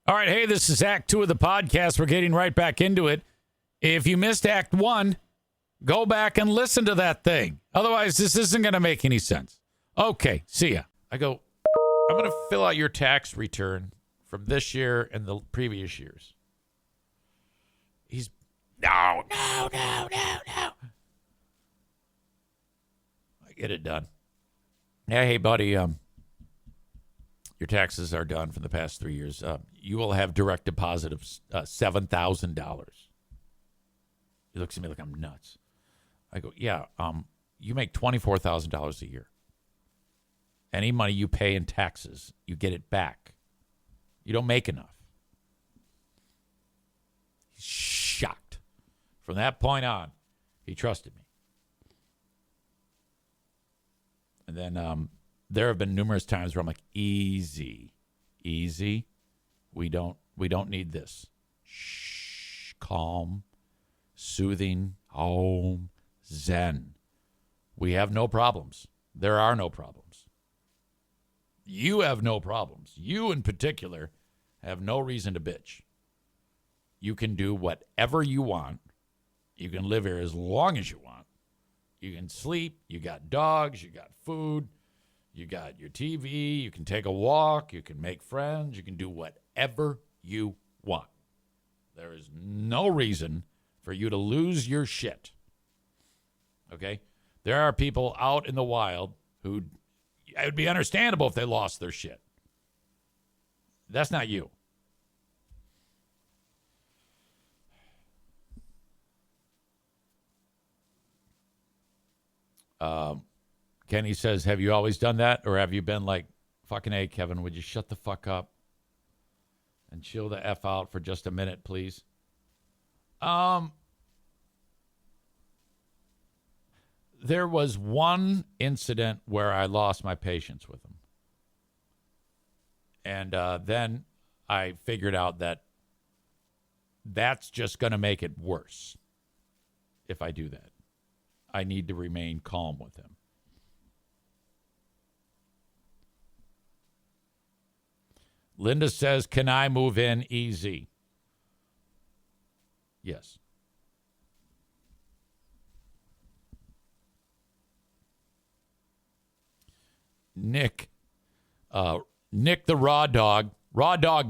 All right, hey, this is Act 2 of the podcast. We're getting right back into it. If you missed Act 1, go back and listen to that thing. Otherwise, this isn't going to make any sense. Okay, see ya. I'm going to fill out your tax return from this year and the previous years. No. I get it done. Yeah, hey, buddy, your taxes are done for the past 3 years. You will have direct deposit of $7,000. He looks at me like I'm nuts. I go, yeah, you make $24,000 a year. Any money you pay in taxes, you get it back. You don't make enough. He's shocked. From that point on, he trusted me. And then there have been numerous times where I'm like, easy. We don't need this. Shh, calm, soothing, home, zen. We have no problems. There are no problems. You have no problems. You in particular have no reason to bitch. You can do whatever you want. You can live here as long as you want. You can sleep. You got dogs. You got food. You got your TV. You can take a walk. You can make friends. You can do whatever you want. There is no reason for you to lose your shit. Okay? There are people out in the wild who, it would be understandable if they lost their shit. That's not you. Kenny says, have you always done that? Or have you been like, fucking A, Kevin, would you shut the fuck up and chill the F out for just a minute, please? There was one incident where I lost my patience with him. And then I figured out that that's just going to make it worse if I do that. I need to remain calm with him. Linda says, can I move in easy? Yes. Nick the Raw Dog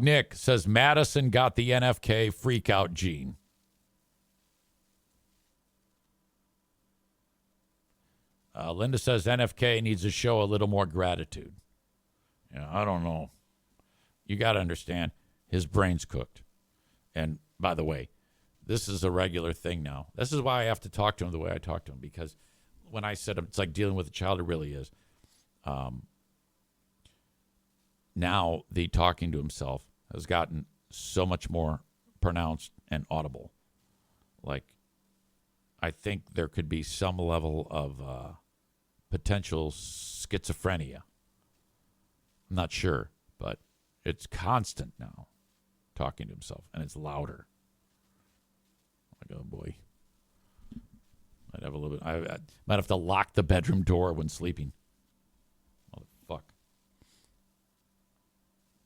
Nick says Madison got the NFK freakout gene. Linda says NFK needs to show a little more gratitude. Yeah, I don't know. You got to understand, his brain's cooked. And by the way, this is a regular thing now. This is why I have to talk to him the way I talk to him, because when I said it's like dealing with a child, it really is. Now the talking to himself has gotten so much more pronounced and audible. Like, I think there could be some level of potential schizophrenia. I'm not sure, but it's constant now, talking to himself, and it's louder. Like, oh boy. I'd have a little bit. I might have to lock the bedroom door when sleeping. Motherfuck.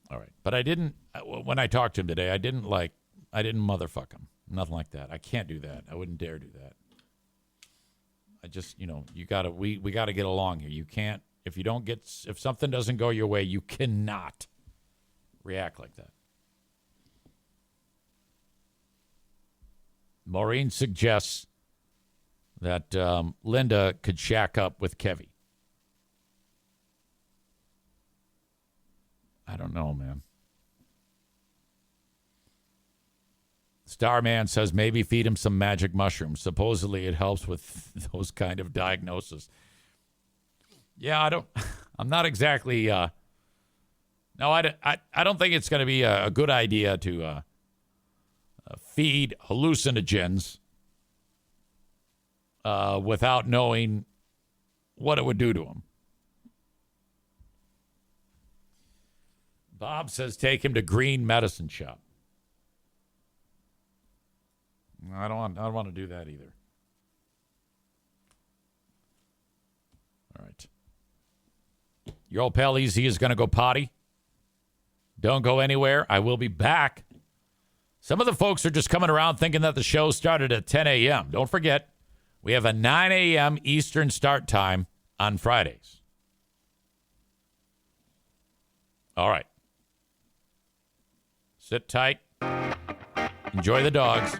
All right, but I didn't. When I talked to him today, I didn't motherfuck him. Nothing like that. I can't do that. I wouldn't dare do that. I just, you gotta. We gotta get along here. You can't. If something doesn't go your way, you cannot react like that. Maureen suggests that Linda could shack up with Kevy. I don't know, man. Starman says maybe feed him some magic mushrooms. Supposedly it helps with those kind of diagnoses. Yeah, I'm not exactly. No, I don't think it's going to be a good idea to feed hallucinogens without knowing what it would do to him. Bob says take him to Green Medicine Shop. I don't want to do that either. All right. Your old pal Easy is going to go potty. Don't go anywhere. I will be back. Some of the folks are just coming around thinking that the show started at 10 a.m. Don't forget, we have a 9 a.m. Eastern start time on Fridays. All right. Sit tight. Enjoy the dogs.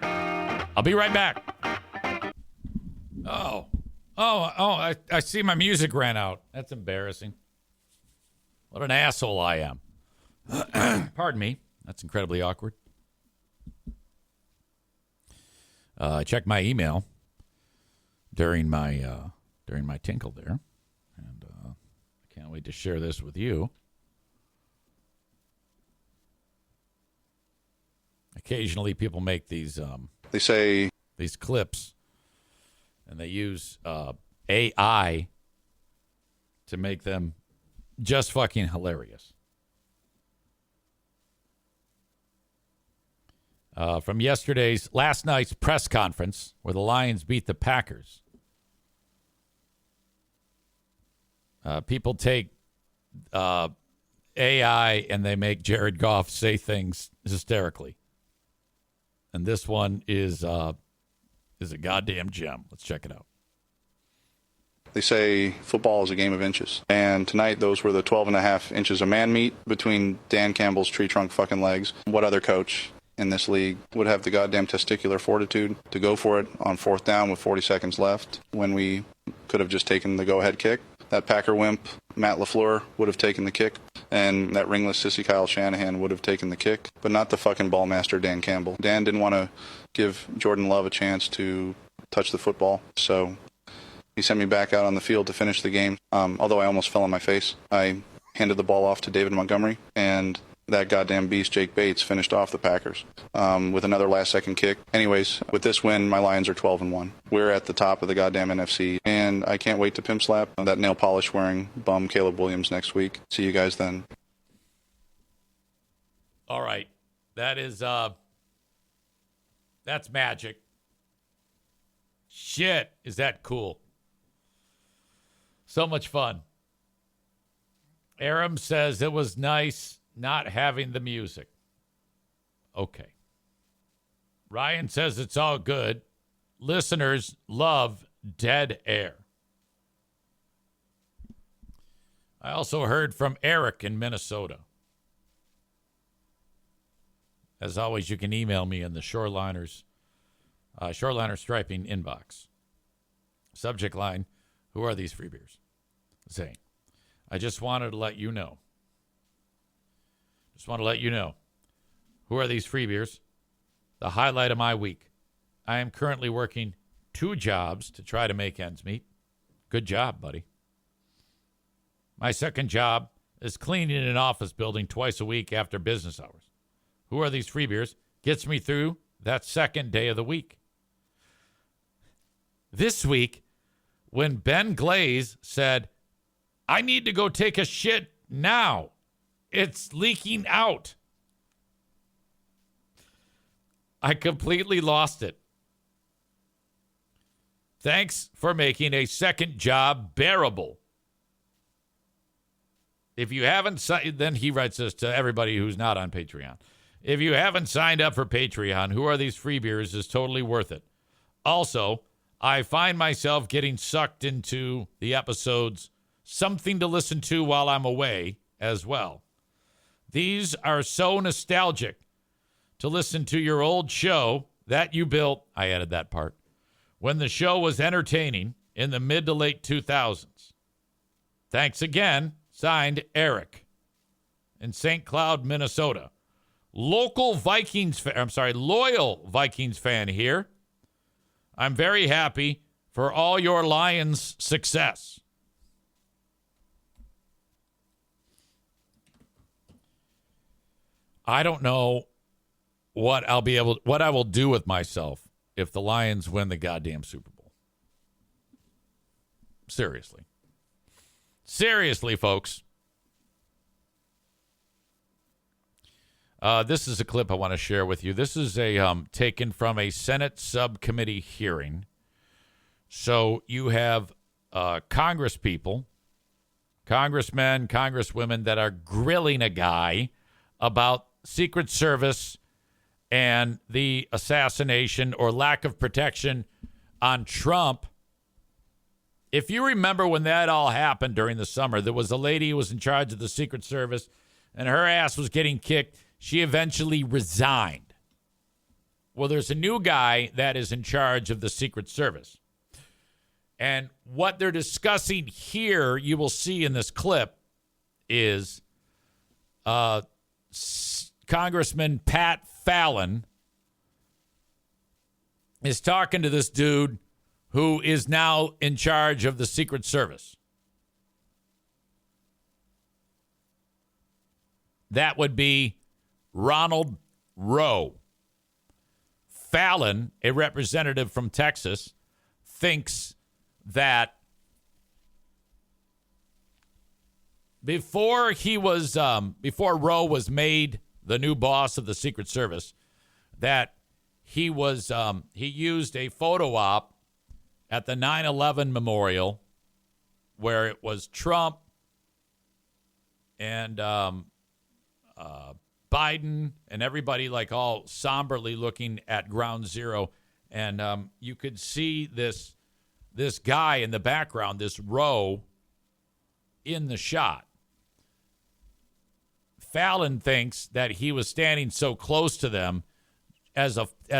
I'll be right back. I see my music ran out. That's embarrassing. What an asshole I am. Pardon me. That's incredibly awkward. I checked my email during my tinkle there, and I can't wait to share this with you. Occasionally, people make these these clips, and they use AI to make them just fucking hilarious. From last night's press conference where the Lions beat the Packers. People take AI and they make Jared Goff say things hysterically. And this one is a goddamn gem. Let's check it out. They say football is a game of inches. And tonight, those were the 12.5 inches of man meat between Dan Campbell's tree trunk fucking legs. What other coach in this league would have the goddamn testicular fortitude to go for it on 4th down with 40 seconds left when we could have just taken the go-ahead kick? That Packer wimp, Matt LaFleur, would have taken the kick, and that ringless sissy Kyle Shanahan would have taken the kick, but not the fucking ballmaster Dan Campbell. Dan didn't want to give Jordan Love a chance to touch the football, so he sent me back out on the field to finish the game. Although I almost fell on my face, I handed the ball off to David Montgomery, and that goddamn beast Jake Bates finished off the Packers with another last-second kick. Anyways, with this win, my Lions are 12-1. We're at the top of the goddamn NFC, and I can't wait to pimp slap that nail polish wearing bum Caleb Williams next week. See you guys then. All right, that's magic. Shit, is that cool? So much fun. Aram says it was nice not having the music. Okay. Ryan says it's all good. Listeners love dead air. I also heard from Eric in Minnesota. As always, you can email me in the Shoreliner Striping inbox. Subject line, who are these free beers? Zane, I just wanted to let you know. Who are these free beers? The highlight of my week. I am currently working 2 jobs to try to make ends meet. Good job, buddy. My second job is cleaning an office building twice a week after business hours. Who are these free beers? Gets me through that second day of the week. This week, when Ben Glaze said, I need to go take a shit now. It's leaking out. I completely lost it. Thanks for making a second job bearable. If you haven't signed, then he writes this to everybody who's not on Patreon. If you haven't signed up for Patreon, who are these free beers is totally worth it. Also, I find myself getting sucked into the episodes, something to listen to while I'm away as well. These are so nostalgic to listen to your old show that you built. I added that part. When the show was entertaining in the mid to late 2000s. Thanks again. Signed, Eric in St. Cloud, Minnesota. Loyal Vikings fan here. I'm very happy for all your Lions' success. I don't know what I will do with myself if the Lions win the goddamn Super Bowl. Seriously. Seriously, folks. This is a clip I want to share with you. This is taken from a Senate subcommittee hearing. So you have congresspeople, congressmen, congresswomen that are grilling a guy about Secret Service and the assassination or lack of protection on Trump. If you remember when that all happened during the summer, there was a lady who was in charge of the Secret Service, and her ass was getting kicked. She eventually resigned. Well, there's a new guy that is in charge of the Secret Service. And what they're discussing here, you will see in this clip, is Congressman Pat Fallon is talking to this dude who is now in charge of the Secret Service. That would be Ronald Rowe. Fallon, a representative from Texas, thinks that before Rowe was made the new boss of the Secret Service, that he used a photo op at the 9/11 memorial where it was Trump and Biden and everybody like all somberly looking at ground zero. And you could see this guy in the background, this Rowe, in the shot. Fallon thinks that he was standing so close to them as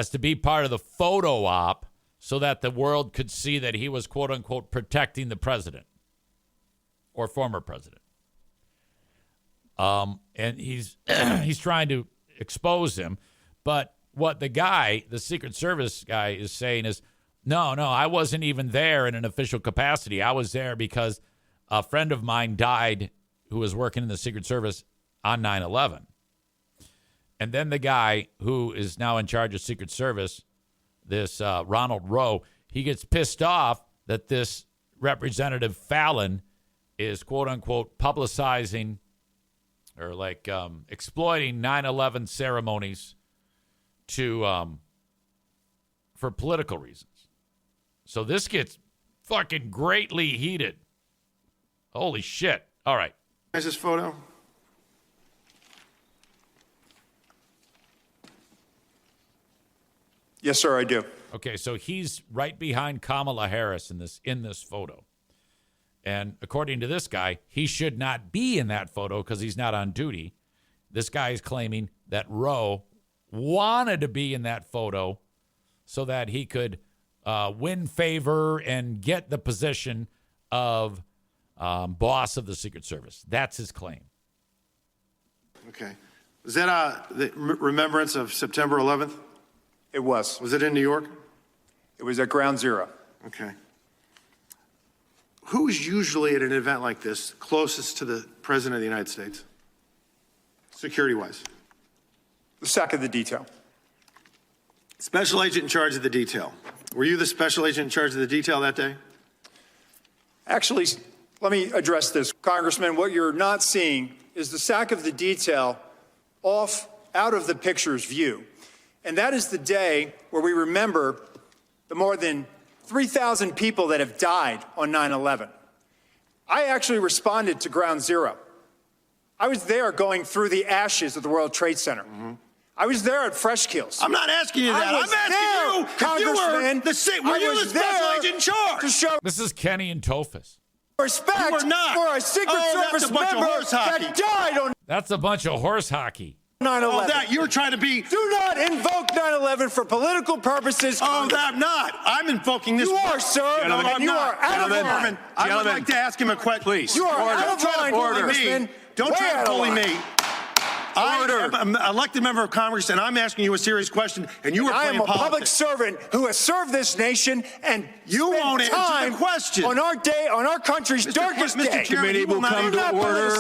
to be part of the photo op so that the world could see that he was, quote unquote, protecting the president or former president. And he's trying to expose him. But what the Secret Service guy is saying is, no, I wasn't even there in an official capacity. I was there because a friend of mine died who was working in the Secret Service on 9/11. And then the guy who is now in charge of Secret Service, this Ronald Rowe, he gets pissed off that this Representative Fallon is, quote unquote, publicizing or like exploiting 9/11 ceremonies to for political reasons. So this gets fucking greatly heated. Holy shit. All right. Is this photo? Yes, sir, I do. Okay, so he's right behind Kamala Harris in this photo. And according to this guy, he should not be in that photo because he's not on duty. This guy is claiming that Rowe wanted to be in that photo so that he could win favor and get the position of boss of the Secret Service. That's his claim. Okay. Was that the remembrance of September 11th? It was. Was it in New York? It was at Ground Zero. Okay. Who's usually at an event like this closest to the President of the United States, security-wise? The SAC of the detail. Special agent in charge of the detail. Were you the special agent in charge of the detail that day? Actually, let me address this. Congressman, what you're not seeing is the SAC of the detail out of the picture's view. And that is the day where we remember the more than 3,000 people that have died on 9/11. I actually responded to Ground Zero. I was there going through the ashes of the World Trade Center. Mm-hmm. I was there at Fresh Kills. I'm not asking you that. I'm asking you, Congressman, were you the special agent in charge? To show this is Kenny and Tophus. Respect for a Secret Service member that died on. That's a bunch of horse hockey. 9/11. Oh, that you're trying to be. Do not invoke 9/11 for political purposes. Oh, I'm not. I'm invoking this. You are, sir. Gentlemen, and you are out of line. I would like to ask him a question. Please. You are out of line, Congressman. Don't try to bully me. I am an elected member of Congress, and I'm asking you a serious question, and you are playing politics. I am a public servant who has served this nation, and you won't answer the question. On our country's darkest day. Mr. Committee will come to order.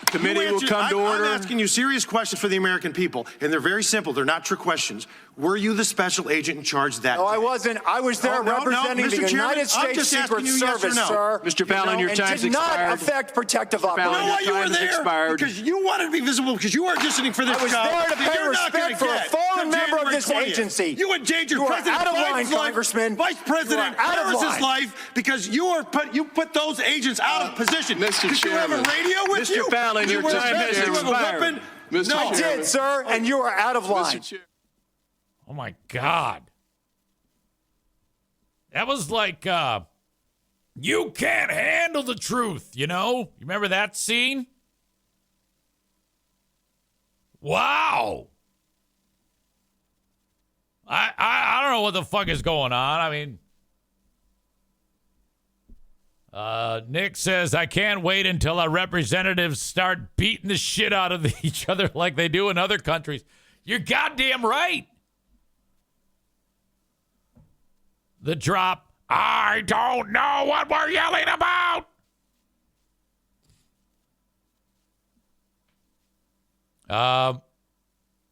Committee will come to order. I'm asking you serious questions for the American people, and they're very simple. They're not trick questions. Were you the special agent in charge that day? No, I wasn't. I was there representing the United States Secret Service, sir. Mr. Fallon, your time's expired. Did not affect protective operations. You know why you were there? Because you wanted to be visible, because you are auditioning for this job. I was there to pay respect for a fallen member of this 20th. agency. You endangered You are President out of line, Biden's life, Congressman. Vice President You are out of Harris's line. life, because you put those agents out of position. Mr. Did you have a Chairman. radio with Mr. you? Fallon, Did you your wear a time vest? has Did you have a expired. weapon? Mr. No. I did, sir, and you are out of line. Mr. Chair. Oh my God. That was like, you can't handle the truth, you know? You remember that scene? Wow. I don't know what the fuck is going on. I mean, Nick says, I can't wait until our representatives start beating the shit out of each other like they do in other countries. You're goddamn right. The drop, I don't know what we're yelling about.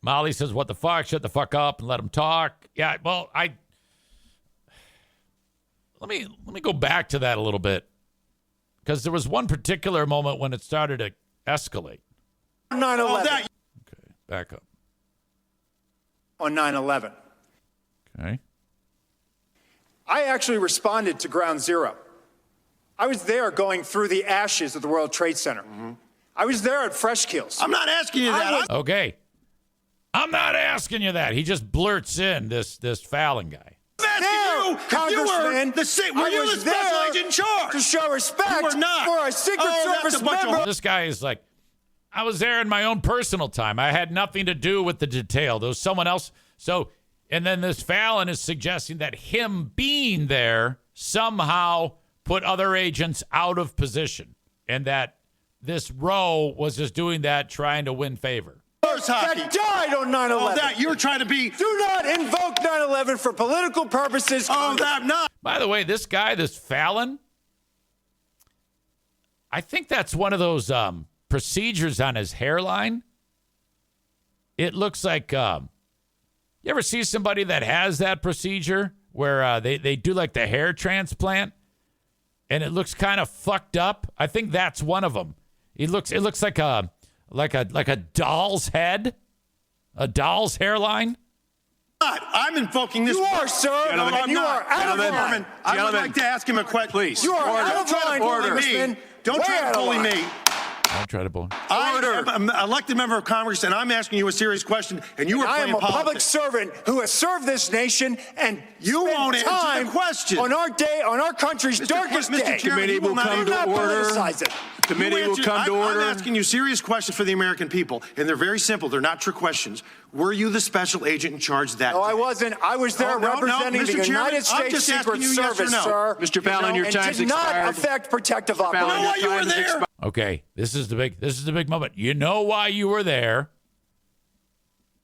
Molly says, what the fuck? Shut the fuck up and let them talk. Yeah, well, let me go back to that a little bit, because there was one particular moment when it started to escalate. 9/11. Okay, back up. On 9/11. Okay. I actually responded to Ground Zero. I was there going through the ashes of the World Trade Center. I was there at Fresh Kills. I'm not asking you that. Okay. I'm not asking you that. He just blurts in this Fallon guy. I'm asking you, Congressman. were you the special there agent in charge? to show respect You were not. for a Secret that's Service a bunch of member. This guy is like, I was there in my own personal time. I had nothing to do with the detail. There was someone else. So, and then this Fallon is suggesting that him being there somehow put other agents out of position, and that this Roe was just doing that trying to win favor. Hockey. That died on 9/11. Oh, that you were trying to be. Do not invoke 9/11 for political purposes. Oh, that not. By the way, this guy, this Fallon, I think that's one of those procedures on his hairline. It looks like, you ever see somebody that has that procedure where they do like the hair transplant and it looks kind of fucked up? I think that's one of them. It looks like a doll's head, a doll's hairline. I'm invoking this. You are, sir. Gentlemen, And you are out of line. I would like to ask him a question. Please. You are out of Don't try line, to bully Congressman. me. Don't Way try out to of bully line. me. Don't try to bully. I am an elected member of Congress, and I'm asking you a serious question, and you are I playing am a public politics. servant who has served this nation, and You spent won't answer the time question. on our country's darkest Mr. day. Chairman, Committee you will will not come answer- to Do not order. politicize it. Committee will come to order. I'm asking you serious questions for the American people, and they're very simple. They're not trick questions. Were you the special agent in charge that No, day? I wasn't. I was there Oh, no, representing Mr. the Chairman, United I'm States just asking Secret you yes or Service, no. sir. Mr. Fallon, your and time's did not expired. affect protective Fallon, You know operations. why you were time has there? expired. Okay, this is the big moment. You know why you were there.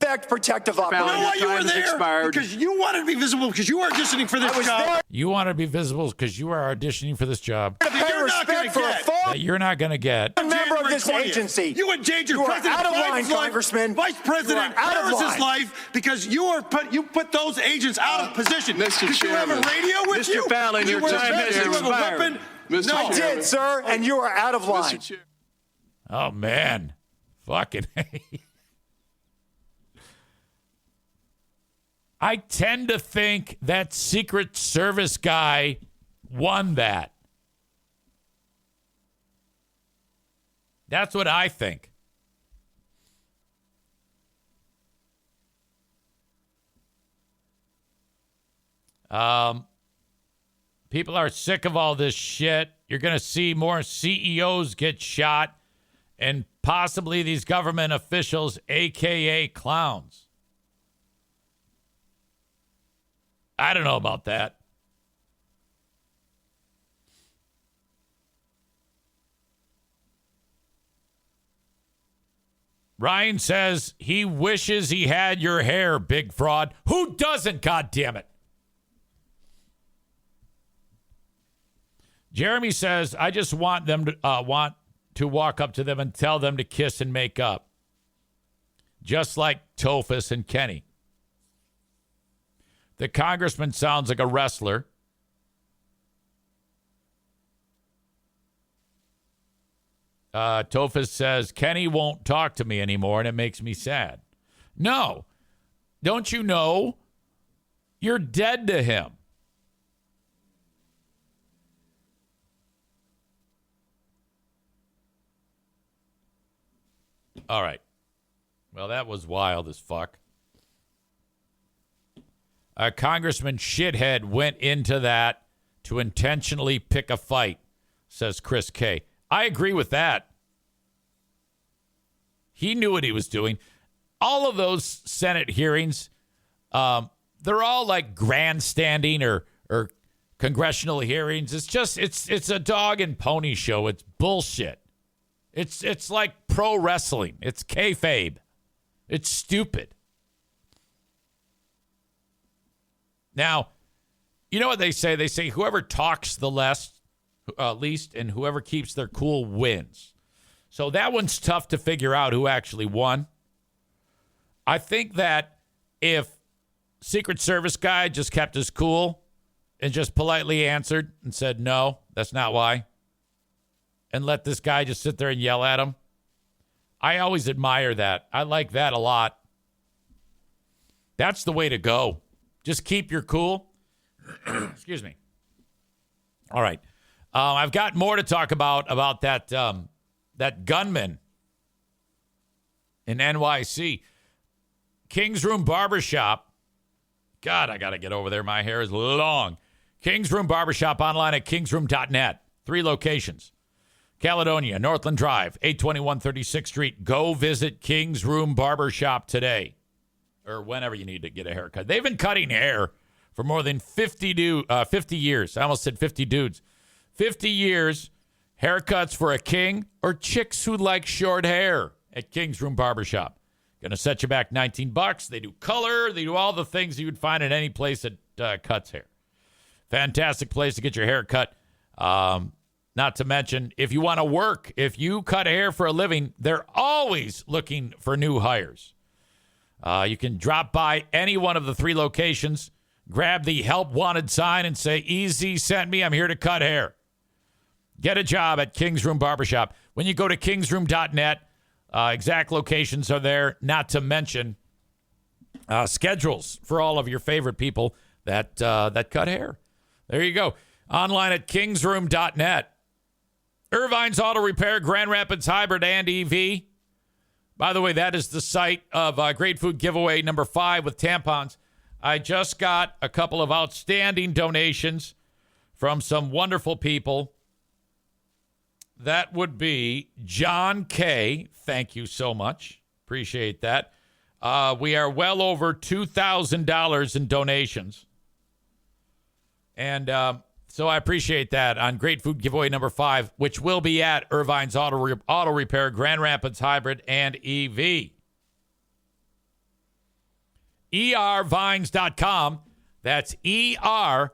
Affect protective You know operations. why you Time were has there? expired. Because you wanted to be visible, because you were auditioning for this I was job. there You want to be visible because you are auditioning for this job to pay You're not gonna respect for a get. fallen that you're not going to get. member of January this 20th. agency. You endangered You are President out of line, Biden's life, Congressman. Vice President You are out of Harris's line. life, because you put those agents out of position. Mr. Did you have a Chairman. radio with Mr. you? Fallon, Did you your wear a time vest? has Did you have a expired. weapon? Mr. No. I did, sir, and you are out of line. Mr. Chair. Oh man, fucking. I tend to think that Secret Service guy won that. That's what I think. People are sick of all this shit. You're going to see more CEOs get shot and possibly these government officials, a.k.a. clowns. I don't know about that. Ryan says he wishes he had your hair, big fraud. Who doesn't, goddammit? Jeremy says, I just want them to walk up to them and tell them to kiss and make up. Just like Tophus and Kenny. The congressman sounds like a wrestler. Tophus says, Kenny won't talk to me anymore, and it makes me sad. No. Don't you know? You're dead to him. All right. Well, that was wild as fuck. A Congressman shithead went into that to intentionally pick a fight, says Chris K. I agree with that. He knew what he was doing. All of those Senate hearings, they're all like grandstanding or congressional hearings. It's a dog and pony show. It's bullshit. It's like pro wrestling. It's kayfabe. It's stupid. Now, you know what they say? They say whoever talks the least and whoever keeps their cool wins. So that one's tough to figure out who actually won. I think that if Secret Service guy just kept his cool and just politely answered and said, no, that's not why, and let this guy just sit there and yell at him, I always admire that. I like that a lot. That's the way to go. Just keep your cool. Excuse me. All right. I've got more to talk about that that gunman in NYC. King's Room Barbershop. God, I got to get over there. My hair is long. King's Room Barbershop online at kingsroom.net. 3 locations. Caledonia, Northland Drive, 821 36th Street. Go visit King's Room Barbershop today. Or whenever you need to get a haircut. They've been cutting hair for more than 50 years. I almost said 50 dudes. 50 years, haircuts for a king or chicks who like short hair at King's Room Barbershop. Going to set you back $19. They do color. They do all the things you would find at any place that cuts hair. Fantastic place to get your hair cut. Not to mention, if you want to work, if you cut hair for a living, they're always looking for new hires. You can drop by any one of the 3 locations, grab the help wanted sign and say, EZ sent me, I'm here to cut hair. Get a job at King's Room Barbershop. When you go to kingsroom.net, exact locations are there, not to mention schedules for all of your favorite people that cut hair. There you go. Online at kingsroom.net. Irvine's Auto Repair, Grand Rapids Hybrid and EV. By the way, that is the site of Great Food Giveaway number 5 with tampons. I just got a couple of outstanding donations from some wonderful people. That would be John K. Thank you so much. Appreciate that. We are well over $2,000 in donations. And so I appreciate that on Great Food Giveaway number 5, which will be at Irvine's Auto Repair, Grand Rapids Hybrid, and EV. ERVines.com. That's ERVines.com.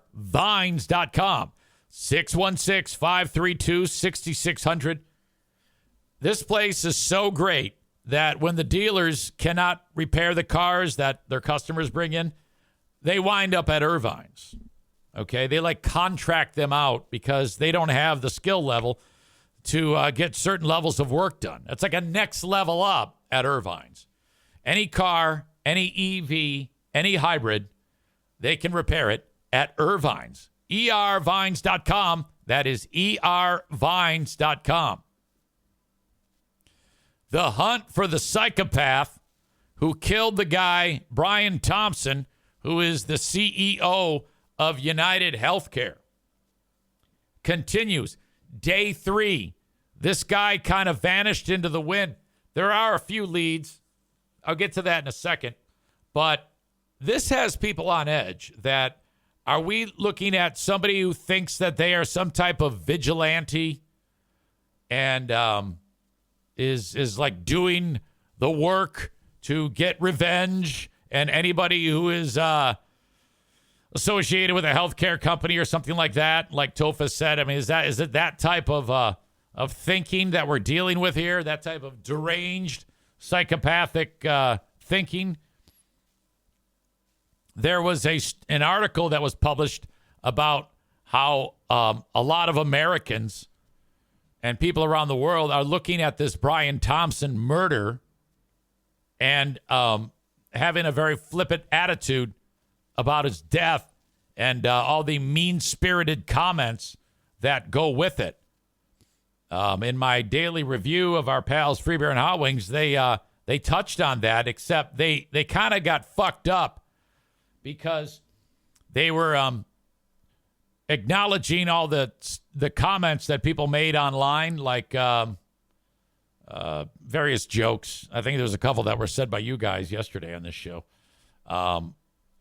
616-532-6600. This place is so great that when the dealers cannot repair the cars that their customers bring in, they wind up at Irvine's. Okay, they like contract them out because they don't have the skill level to get certain levels of work done. It's like a next level up at Irvine's. Any car, any EV, any hybrid, they can repair it at Irvine's. ERVines.com. That is ERVines.com. The hunt for the psychopath who killed the guy, Brian Thompson, who is the CEO of United Healthcare, continues. Day 3, this guy kind of vanished into the wind. There are a few leads. I'll get to that in a second. But this has people on edge. That are we looking at somebody who thinks that they are some type of vigilante and is like doing the work to get revenge, and anybody who is associated with a healthcare company or something like that, like Tofa said? I mean, is it that type of thinking that we're dealing with here? That type of deranged, psychopathic thinking? There was an article that was published about how a lot of Americans and people around the world are looking at this Brian Thompson murder and having a very flippant attitude about his death and all the mean-spirited comments that go with it. In my daily review of our pals Free Beer and Hot Wings, they touched on that, except they kind of got fucked up because they were acknowledging all the comments that people made online, like various jokes. I think there was a couple that were said by you guys yesterday on this show.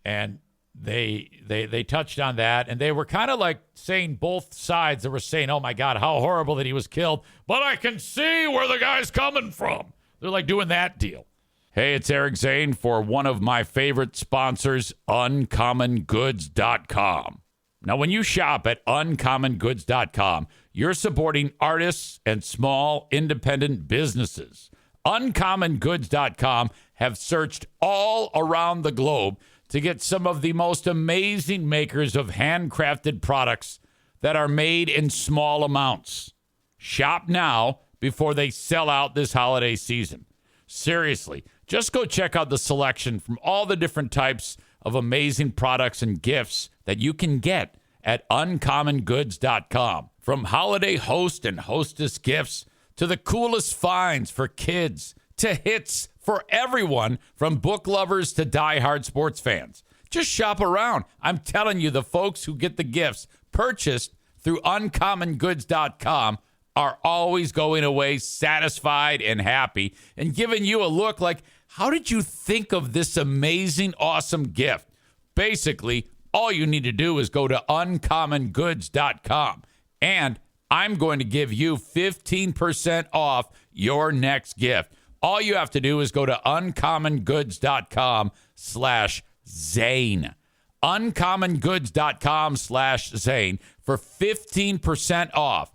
And they touched on that, and they were kind of like saying both sides. They were saying, oh, my God, how horrible that he was killed, but I can see where the guy's coming from. They're like doing that deal. Hey, it's Eric Zane for one of my favorite sponsors, UncommonGoods.com. Now, when you shop at UncommonGoods.com, you're supporting artists and small independent businesses. UncommonGoods.com have searched all around the globe to get some of the most amazing makers of handcrafted products that are made in small amounts. Shop now before they sell out this holiday season. Seriously, just go check out the selection from all the different types of amazing products and gifts that you can get at UncommonGoods.com. From holiday host and hostess gifts to the coolest finds for kids to hits for everyone from book lovers to diehard sports fans. Just shop around. I'm telling you, the folks who get the gifts purchased through UncommonGoods.com are always going away satisfied and happy and giving you a look like, how did you think of this amazing, awesome gift? Basically, all you need to do is go to UncommonGoods.com, and I'm going to give you 15% off your next gift. All you have to do is go to UncommonGoods.com/Zane. UncommonGoods.com/Zane for 15% off.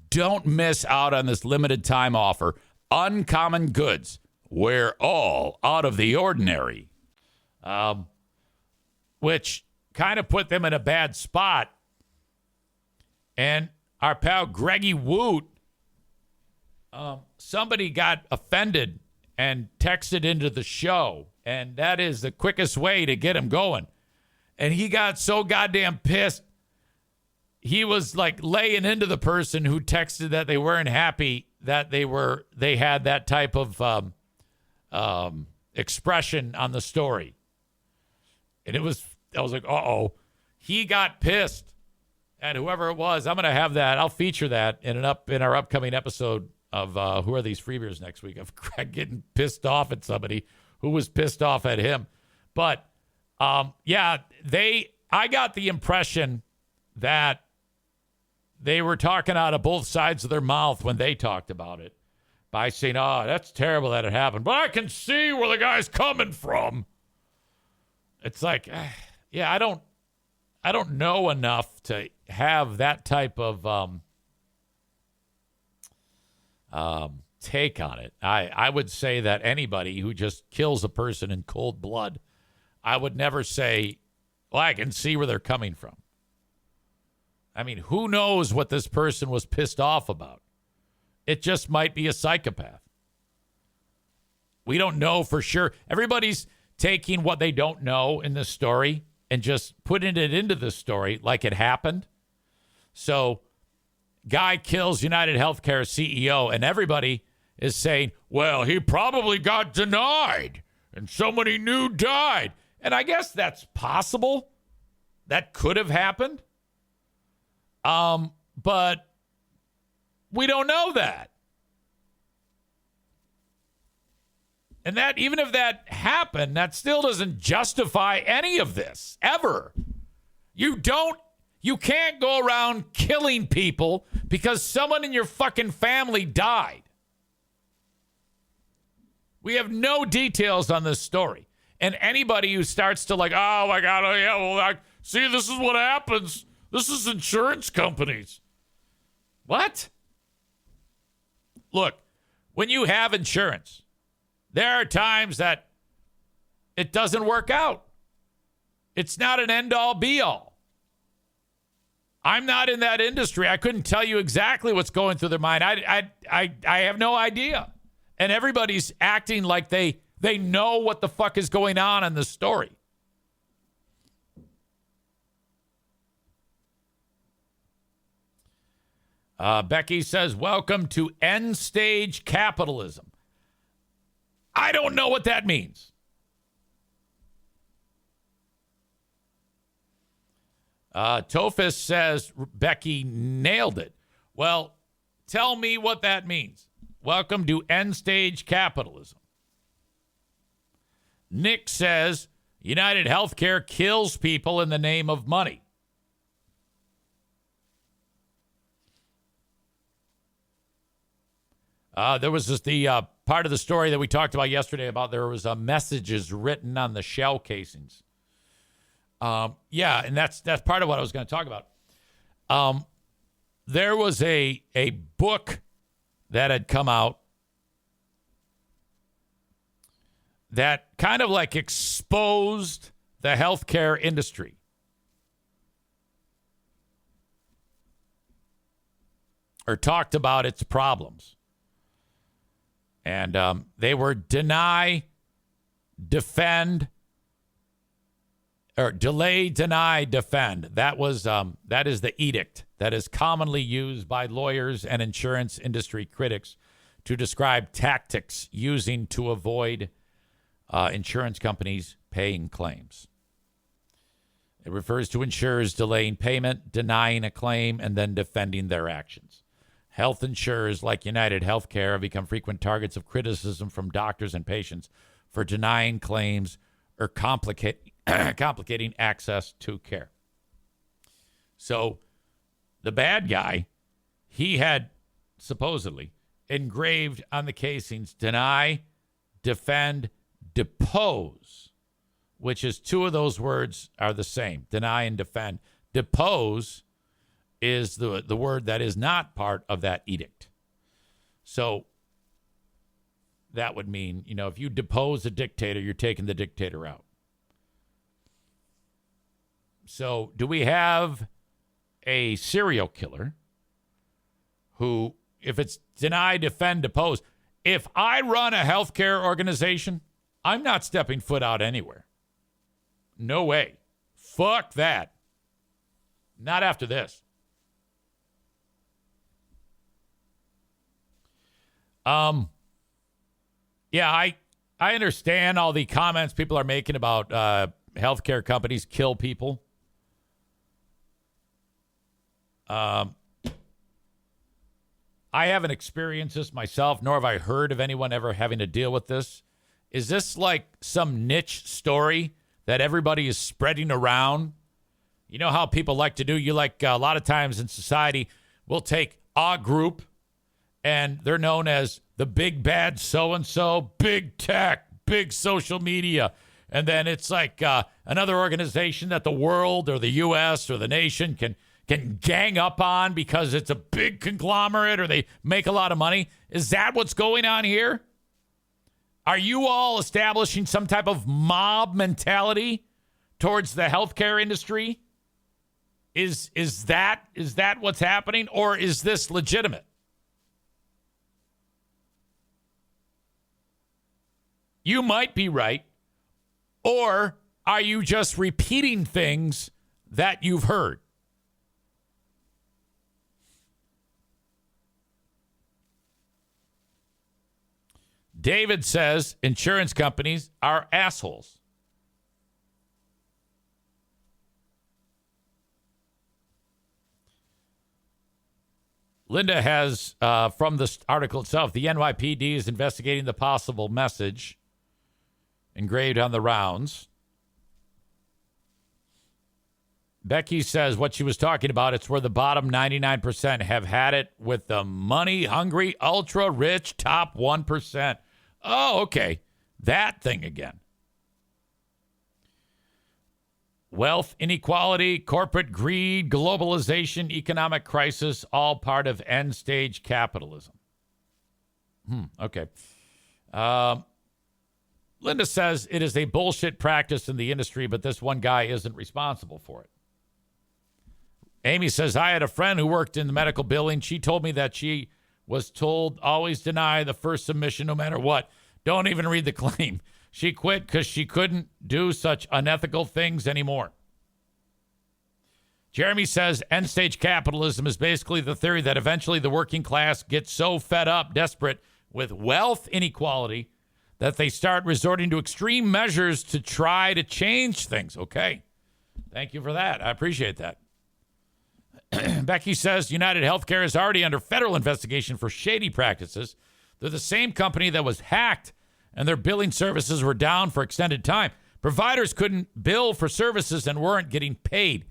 Don't miss out on this limited time offer. Uncommon Goods, where all out of the ordinary. Which kind of put them in a bad spot. And our pal Greggy Woot, somebody got offended and texted into the show. And that is the quickest way to get him going. And he got so goddamn pissed. He was like laying into the person who texted that they weren't happy that they had that type of expression on the story. And I was like, uh-oh. He got pissed at whoever it was. I'm going to have that. I'll feature that in our upcoming episode of Who Are These Free Beers next week, of Greg getting pissed off at somebody who was pissed off at him. But I got the impression that they were talking out of both sides of their mouth when they talked about it by saying, oh, that's terrible that it happened, but I can see where the guy's coming from. It's like, yeah, I don't know enough to have that type of take on it. I would say that anybody who just kills a person in cold blood, I would never say, well, I can see where they're coming from. I mean, who knows what this person was pissed off about? It just might be a psychopath. We don't know for sure. Everybody's taking what they don't know in this story and just putting it into the story like it happened. So, guy kills United Healthcare CEO, and everybody is saying, well, he probably got denied, and somebody new died. And I guess that's possible. That could have happened. But we don't know that. And that, even if that happened, that still doesn't justify any of this, ever. You can't go around killing people because someone in your fucking family died. We have no details on this story. And anybody who starts to like, oh my God, oh yeah, well, see, this is what happens. This is insurance companies. What? Look, when you have insurance, there are times that it doesn't work out. It's not an end-all, be-all. I'm not in that industry. I couldn't tell you exactly what's going through their mind. I have no idea. And everybody's acting like they They know what the fuck is going on in this story. Becky says, welcome to end stage capitalism. I don't know what that means. Tofus says, Becky nailed it. Well, tell me what that means. Welcome to end stage capitalism. Nick says, United Healthcare kills people in the name of money. There was just the part of the story that we talked about yesterday about there was messages written on the shell casings. Yeah, and that's part of what I was going to talk about. There was a book that had come out that kind of like exposed the healthcare industry. Or talked about its problems. And they were deny, defend, or delay, deny, defend. That is the edict that is commonly used by lawyers and insurance industry critics to describe tactics using to avoid insurance companies paying claims. It refers to insurers delaying payment, denying a claim, and then defending their actions. Health insurers like United Healthcare have become frequent targets of criticism from doctors and patients for denying claims or complicating access to care. So the bad guy, he had supposedly engraved on the casings, deny, defend, depose, which is two of those words are the same, deny and defend. Depose is the word that is not part of that edict. So that would mean, if you depose a dictator, you're taking the dictator out. So do we have a serial killer who, if it's deny, defend, depose, if I run a healthcare organization, I'm not stepping foot out anywhere. No way. Fuck that. Not after this. Yeah, I understand all the comments people are making about healthcare companies kill people. I haven't experienced this myself, nor have I heard of anyone ever having to deal with this. Is this like some niche story that everybody is spreading around? You know how people like to do? You like a lot of times in society, we'll take a group and they're known as the big bad so-and-so, big tech, big social media. And then it's like another organization that the world or the U.S. or the nation can gang up on because it's a big conglomerate or they make a lot of money. Is that what's going on here? Are you all establishing some type of mob mentality towards the healthcare industry? Is that what's happening, or is this legitimate? You might be right. Or are you just repeating things that you've heard? David says insurance companies are assholes. Linda has, from the article itself, the NYPD is investigating the possible message engraved on the rounds. Becky says what she was talking about, it's where the bottom 99% have had it with the money-hungry, ultra-rich top 1%. Oh, okay. That thing again. Wealth inequality, corporate greed, globalization, economic crisis, all part of end-stage capitalism. Okay. Linda says it is a bullshit practice in the industry, but this one guy isn't responsible for it. Amy says, I had a friend who worked in the medical billing. She told me that she was told always deny the first submission no matter what. Don't even read the claim. She quit because she couldn't do such unethical things anymore. Jeremy says end-stage capitalism is basically the theory that eventually the working class gets so fed up, desperate with wealth inequality, that they start resorting to extreme measures to try to change things. Okay. Thank you for that. I appreciate that. Becky says United Healthcare is already under federal investigation for shady practices. They're the same company that was hacked, and their billing services were down for extended time. Providers couldn't bill for services and weren't getting paid.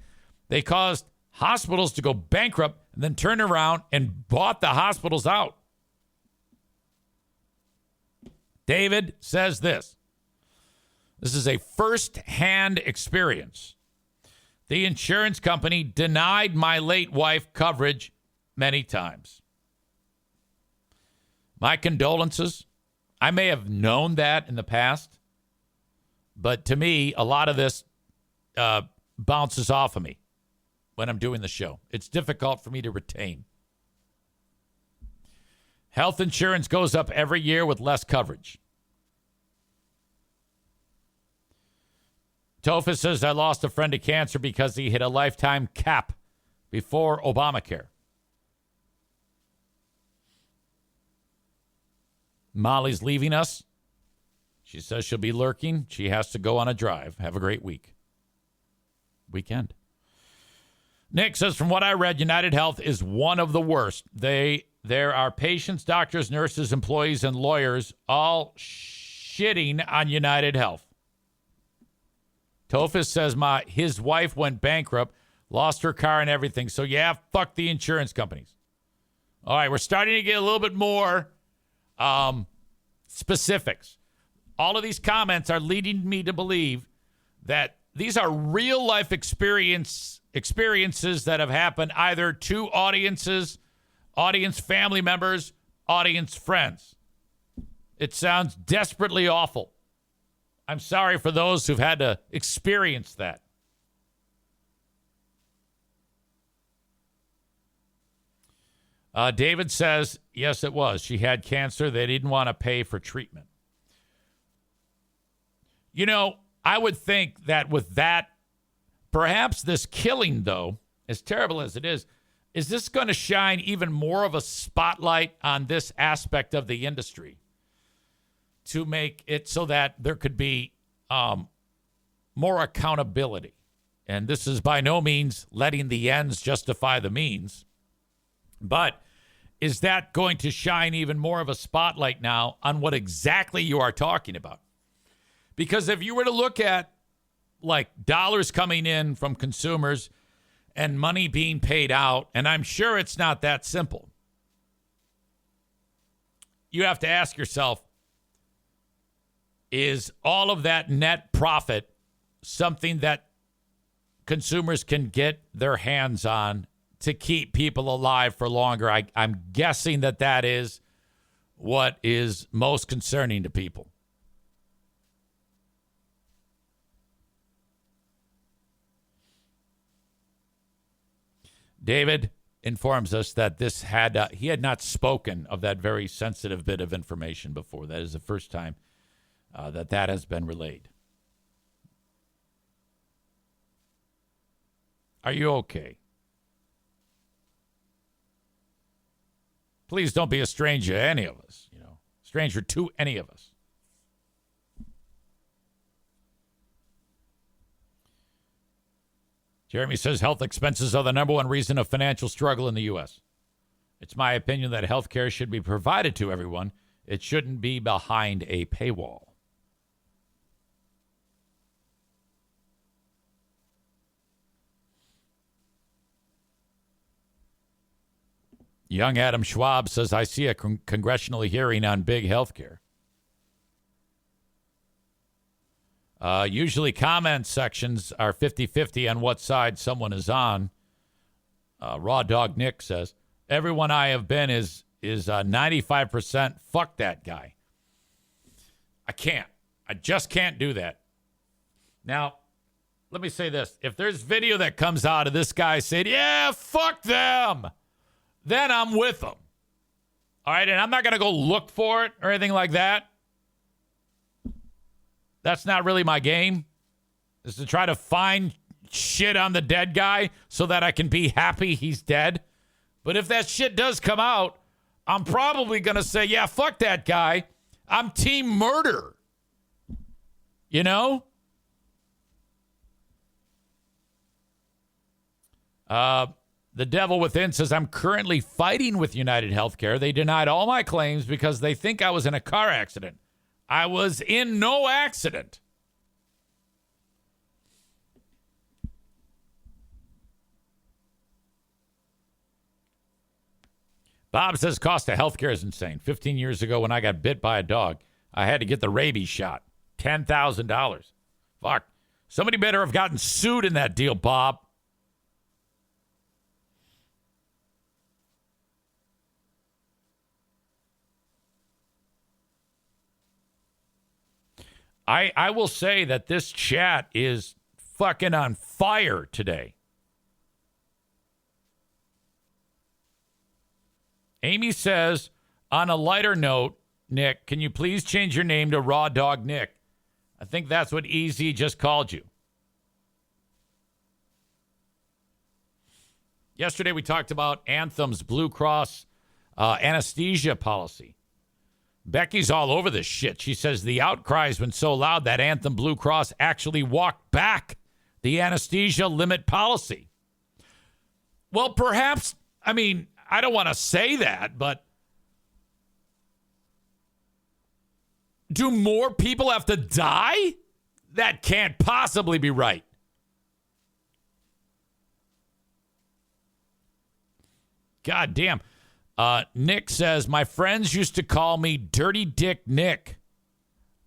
They caused hospitals to go bankrupt and then turned around and bought the hospitals out. David says this. This is a first-hand experience. The insurance company denied my late wife coverage many times. My condolences. I may have known that in the past, but to me, a lot of this bounces off of me when I'm doing the show. It's difficult for me to retain. Health insurance goes up every year with less coverage. Tofa says, I lost a friend to cancer because he hit a lifetime cap before Obamacare. Molly's leaving us. She says she'll be lurking. She has to go on a drive. Have a great weekend. Nick says, from what I read, United Health is one of the worst. There are patients, doctors, nurses, employees, and lawyers all shitting on United Health. Tofus says his wife went bankrupt, lost her car and everything. So, yeah, fuck the insurance companies. All right, we're starting to get a little bit more specifics. All of these comments are leading me to believe that these are real-life experiences that have happened either to audiences, audience family members, audience friends. It sounds desperately awful. I'm sorry for those who've had to experience that. David says, yes, it was. She had cancer. They didn't want to pay for treatment. You know, I would think that with that, perhaps this killing, though, as terrible as it is this going to shine even more of a spotlight on this aspect of the industry to make it so that there could be more accountability? And this is by no means letting the ends justify the means. But is that going to shine even more of a spotlight now on what exactly you are talking about? Because if you were to look at like dollars coming in from consumers and money being paid out, and I'm sure it's not that simple, you have to ask yourself, is all of that net profit something that consumers can get their hands on to keep people alive for longer? I'm guessing that is what is most concerning to people. David informs us that he had not spoken of that very sensitive bit of information before. That is the first time that has been relayed. Are you okay? Please don't be a stranger to any of us, stranger to any of us. Jeremy says health expenses are the number one reason of financial struggle in the U.S. It's my opinion that health care should be provided to everyone. It shouldn't be behind a paywall. Young Adam Schwab says, I see a congressional hearing on big health care. Usually comment sections are 50-50 on what side someone is on. Raw Dog Nick says, everyone I have been is 95% fuck that guy. I just can't do that. Now, let me say this. If there's video that comes out of this guy saying, yeah, fuck them, then I'm with them. All right, and I'm not going to go look for it or anything like that. That's not really my game, is to try to find shit on the dead guy so that I can be happy he's dead. But if that shit does come out, I'm probably going to say, yeah, fuck that guy. I'm team murder. You know? The devil within says, I'm currently fighting with United Healthcare. They denied all my claims because they think I was in a car accident. I was in no accident. Bob says cost of healthcare is insane. 15 years ago when I got bit by a dog, I had to get the rabies shot. $10,000. Fuck. Somebody better have gotten sued in that deal, Bob. I will say that this chat is fucking on fire today. Amy says, on a lighter note, Nick, can you please change your name to Raw Dog Nick? I think that's what EZ just called you. Yesterday we talked about Anthem's Blue Cross anesthesia policy. Becky's all over this shit. She says the outcry has been so loud that Anthem Blue Cross actually walked back the anesthesia limit policy. Well, perhaps, I mean, I don't want to say that, but do more people have to die? That can't possibly be right. God damn. Nick says, my friends used to call me Dirty Dick Nick.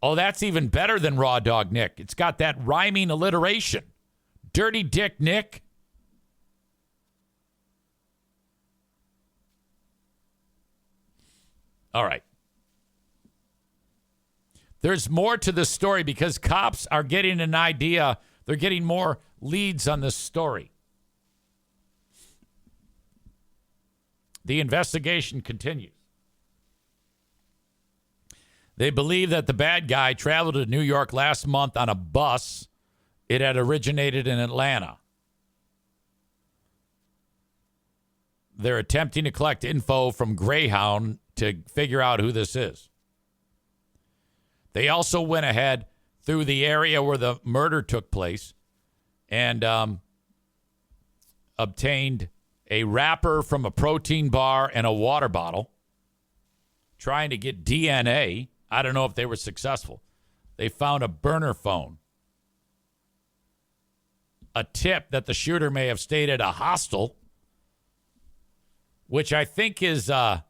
Oh, that's even better than Raw Dog Nick. It's got that rhyming alliteration. Dirty Dick Nick. All right. There's more to this story because cops are getting an idea. They're getting more leads on this story. The investigation continues. They believe that the bad guy traveled to New York last month on a bus. It had originated in Atlanta. They're attempting to collect info from Greyhound to figure out who this is. They also went ahead through the area where the murder took place and obtained a wrapper from a protein bar and a water bottle, trying to get DNA. I don't know if they were successful. They found a burner phone, a tip that the shooter may have stayed at a hostel, which I think is that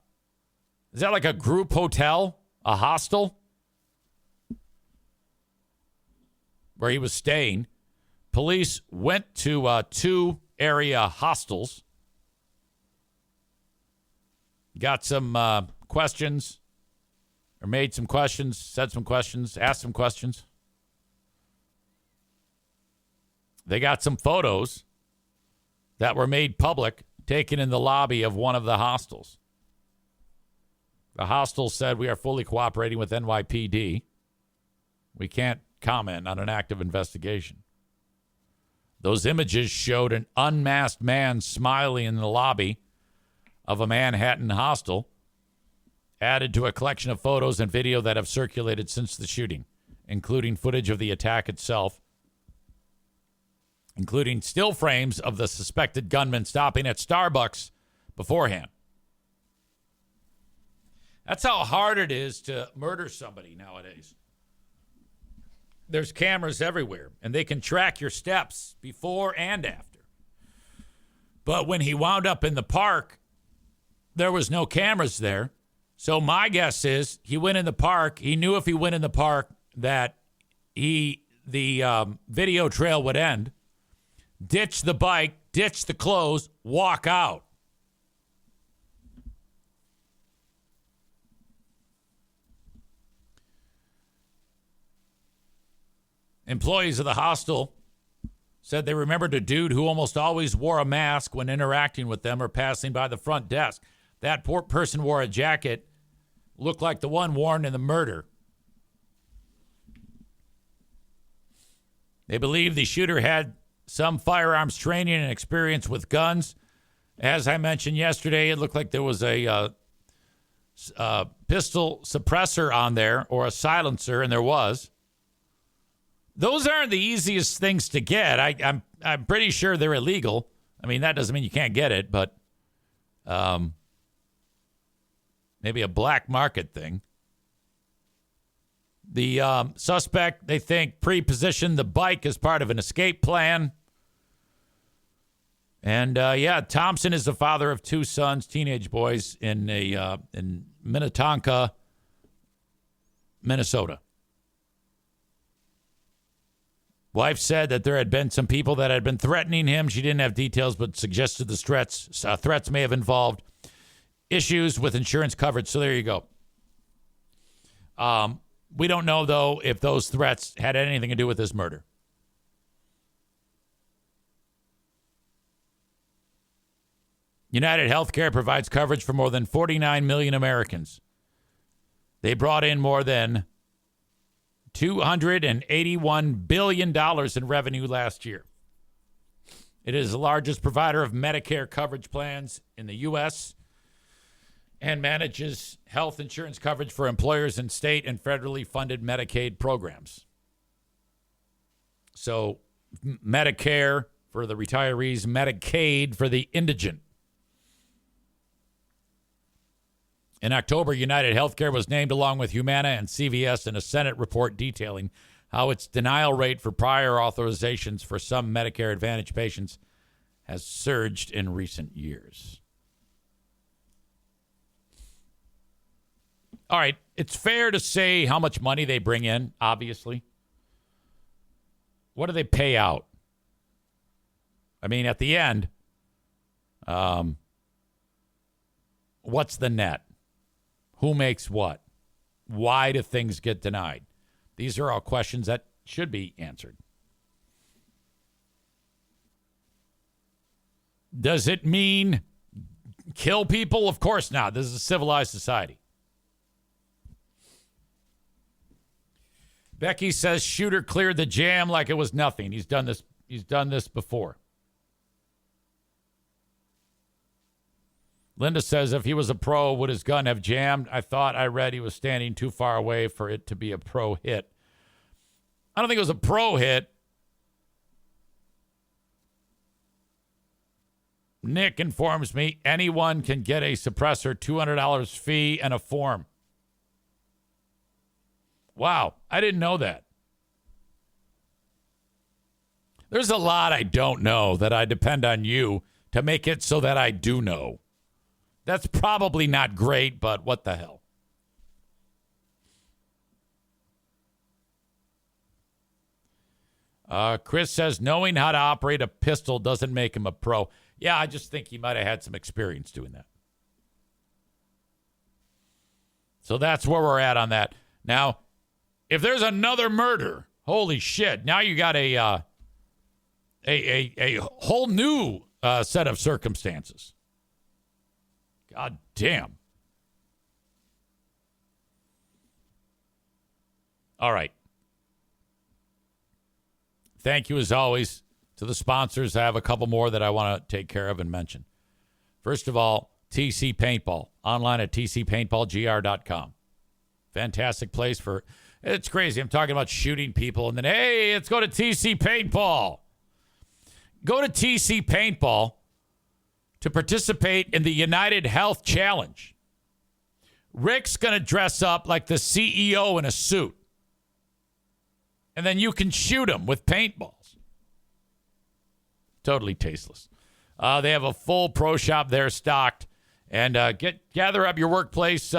like a group hotel, a hostel, where he was staying. Police went to 2 area hostels. Got some questions, or made some questions, said some questions, asked some questions. They got some photos that were made public, taken in the lobby of one of the hostels. The hostel said, we are fully cooperating with NYPD. We can't comment on an active investigation. Those images showed an unmasked man smiling in the lobby of a Manhattan hostel, added to a collection of photos and video that have circulated since the shooting, including footage of the attack itself, including still frames of the suspected gunman stopping at Starbucks beforehand. That's how hard it is to murder somebody nowadays. There's cameras everywhere, and they can track your steps before and after. But when he wound up in the park, there was no cameras there. So my guess is he went in the park. He knew if he went in the park that the video trail would end. Ditch the bike, ditch the clothes, walk out. Employees of the hostel said they remembered a dude who almost always wore a mask when interacting with them or passing by the front desk. That poor person wore a jacket, looked like the one worn in the murder. They believe the shooter had some firearms training and experience with guns. As I mentioned yesterday, it looked like there was a pistol suppressor on there or a silencer, and there was. Those aren't the easiest things to get. I'm pretty sure they're illegal. I mean, that doesn't mean you can't get it, but maybe a black market thing. The suspect, they think, pre-positioned the bike as part of an escape plan. And, Thompson is the father of 2 sons, teenage boys, in Minnetonka, Minnesota. Wife said that there had been some people that had been threatening him. She didn't have details, but suggested the threats may have involved issues with insurance coverage. So there you go. We don't know, though, if those threats had anything to do with this murder. United Healthcare provides coverage for more than 49 million Americans. They brought in more than $281 billion in revenue last year. It is the largest provider of Medicare coverage plans in the U.S. and manages health insurance coverage for employers in state and federally funded Medicaid programs. So Medicare for the retirees, Medicaid for the indigent. In October, United Healthcare was named along with Humana and CVS in a Senate report detailing how its denial rate for prior authorizations for some Medicare Advantage patients has surged in recent years. All right, it's fair to say how much money they bring in, obviously. What do they pay out? I mean, at the end, what's the net? Who makes what? Why do things get denied? These are all questions that should be answered. Does it mean kill people? Of course not. This is a civilized society. Becky says shooter cleared the jam like it was nothing. He's done this before. Linda says if he was a pro, would his gun have jammed? I thought I read he was standing too far away for it to be a pro hit. I don't think it was a pro hit. Nick informs me anyone can get a suppressor, $200 fee, and a form. Wow, I didn't know that. There's a lot I don't know that I depend on you to make it so that I do know. That's probably not great, but what the hell? Chris says knowing how to operate a pistol doesn't make him a pro. Yeah, I just think he might have had some experience doing that. So that's where we're at on that. Now, if there's another murder, holy shit! Now you got a whole new set of circumstances. God damn. All right. Thank you, as always, to the sponsors. I have a couple more that I want to take care of and mention. First of all, TC Paintball. Online at tcpaintballgr.com. Fantastic place for... It's crazy. I'm talking about shooting people, and then, hey, let's go to TC Paintball. Go to TC Paintball to participate in the United Health Challenge. Rick's going to dress up like the CEO in a suit. And then you can shoot him with paintballs. Totally tasteless. They have a full pro shop there stocked. And gather up your workplace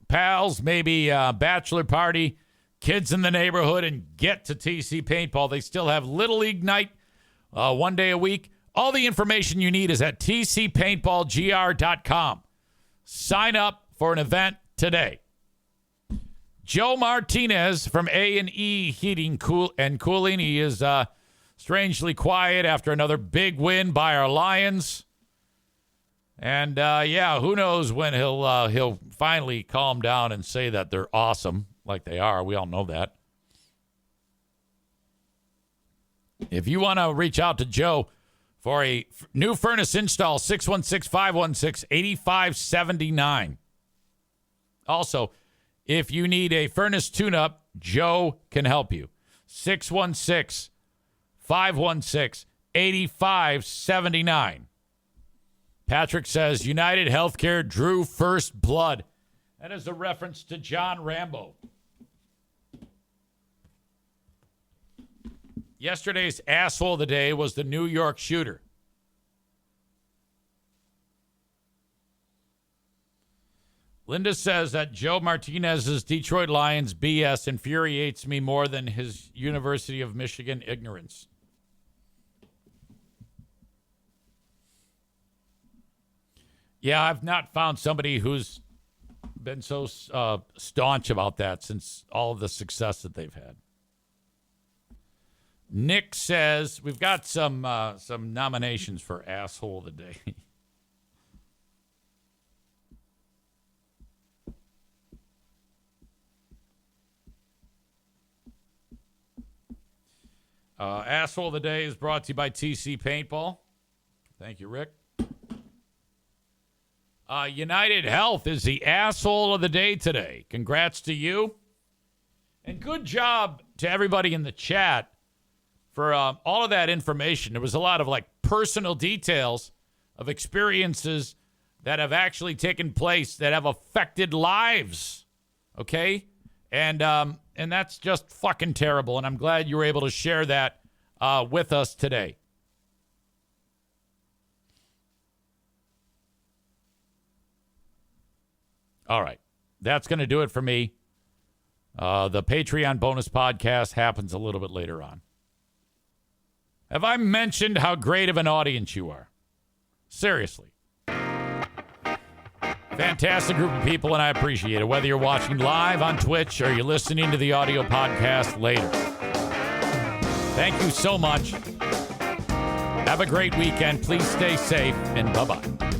pals, maybe a bachelor party, kids in the neighborhood, and get to TC Paintball. They still have Little League night 1 day a week. All the information you need is at tcpaintballgr.com. Sign up for an event today. Joe Martinez from A&E Heating and Cooling. He is strangely quiet after another big win by our Lions. And, who knows when he'll finally calm down and say that they're awesome, like they are. We all know that. If you want to reach out to Joe for a new furnace install, 616-516-8579. Also, if you need a furnace tune-up, Joe can help you. 616-516-8579. Patrick says, United Healthcare drew first blood. That is a reference to John Rambo. Yesterday's asshole of the day was the New York shooter. Linda says that Joe Martinez's Detroit Lions BS infuriates me more than his University of Michigan ignorance. Yeah, I've not found somebody who's been so staunch about that since all of the success that they've had. Nick says we've got some nominations for asshole of the day. Asshole of the day is brought to you by TC Paintball. Thank you, Rick. United Health is the asshole of the day today. Congrats to you. And good job to everybody in the chat for all of that information. There was a lot of personal details of experiences that have actually taken place that have affected lives. Okay? And that's just fucking terrible. And I'm glad you were able to share that with us today. All right. That's going to do it for me. The Patreon bonus podcast happens a little bit later on. Have I mentioned how great of an audience you are? Seriously. Fantastic group of people, and I appreciate it. Whether you're watching live on Twitch or you're listening to the audio podcast later. Thank you so much. Have a great weekend. Please stay safe, and bye-bye.